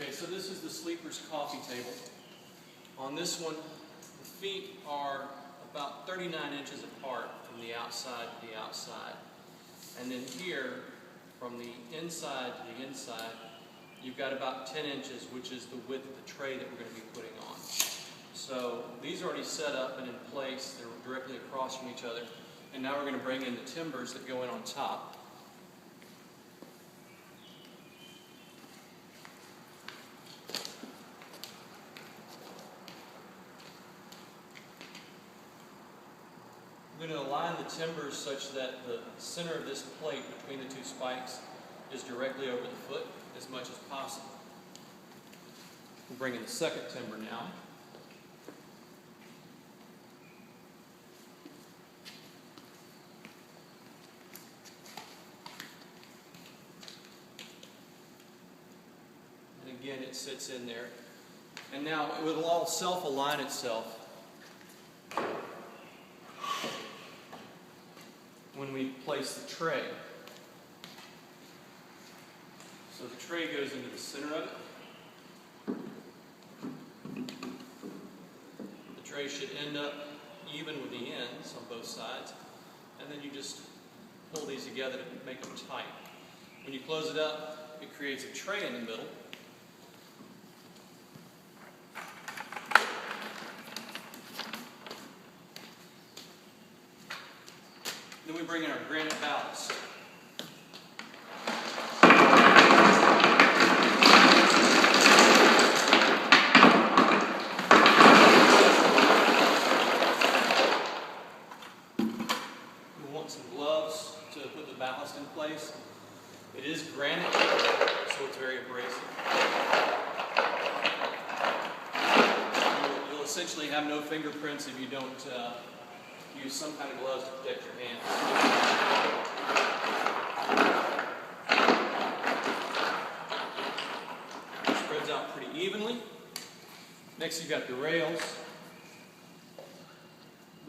Okay, so this is the sleeper's coffee table. On this one, the feet are about 39 inches apart from the outside to the outside. And then here, from the inside to the inside, you've got about 10 inches, which is the width of the tray that we're going to be putting on. So these are already set up and in place. They're directly across from each other. And now we're going to bring in the timbers that go in on top. We're going to align the timbers such that the center of this plate between the two spikes is directly over the foot as much as possible. We'll bring in the second timber now. And again, it sits in there. And now it will all self-align itself when we place the tray. So the tray goes into the center of it. The tray should end up even with the ends on both sides, and then you just pull these together to make them tight. When you close it up, it creates a tray in the middle. Then we bring in our granite ballast. We want some gloves to put the ballast in place. It is granite, so it's very abrasive. You'll essentially have no fingerprints if you don't use some kind of gloves to protect your hands. It spreads out pretty evenly. Next you've got the rails.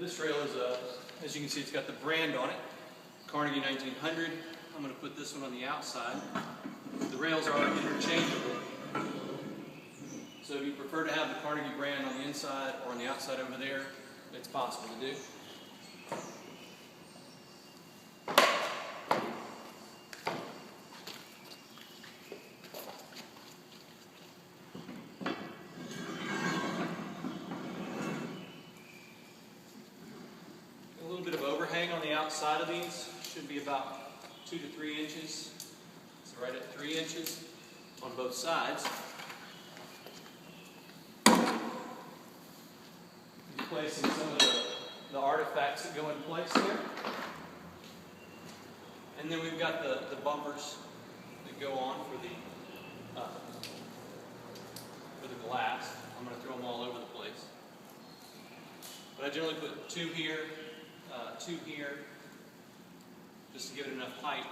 This rail is, as you can see, it's got the brand on it, Carnegie 1900. I'm going to put this one on the outside. The rails are interchangeable. So if you prefer to have the Carnegie brand on the inside or on the outside over there, it's possible to do. A little bit of overhang on the outside of these, should be about 2 to 3 inches. So right at 3 inches on both sides. Placing some of the artifacts that go in place there. And then we've got the bumpers that go on for the glass. I'm going to throw them all over the place. But I generally put two here, just to give it enough height.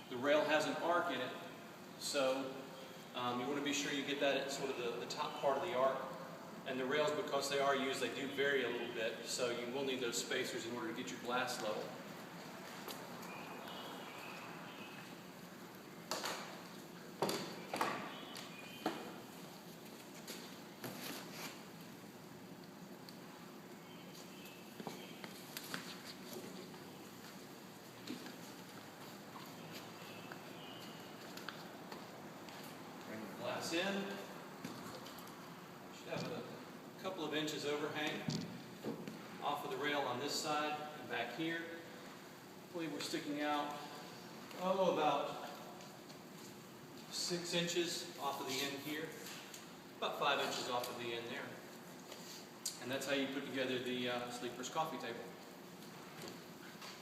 The rail has an arc in it, so you want to be sure you get that at sort of the top part of the arc. And the rails, because they are used, they do vary a little bit, so you will need those spacers in order to get your glass level. Bring the glass in. Should have a couple of inches overhang off of the rail on this side and back here. I believe we're sticking out, about 6 inches off of the end here, about 5 inches off of the end there. And that's how you put together the sleeper's coffee table.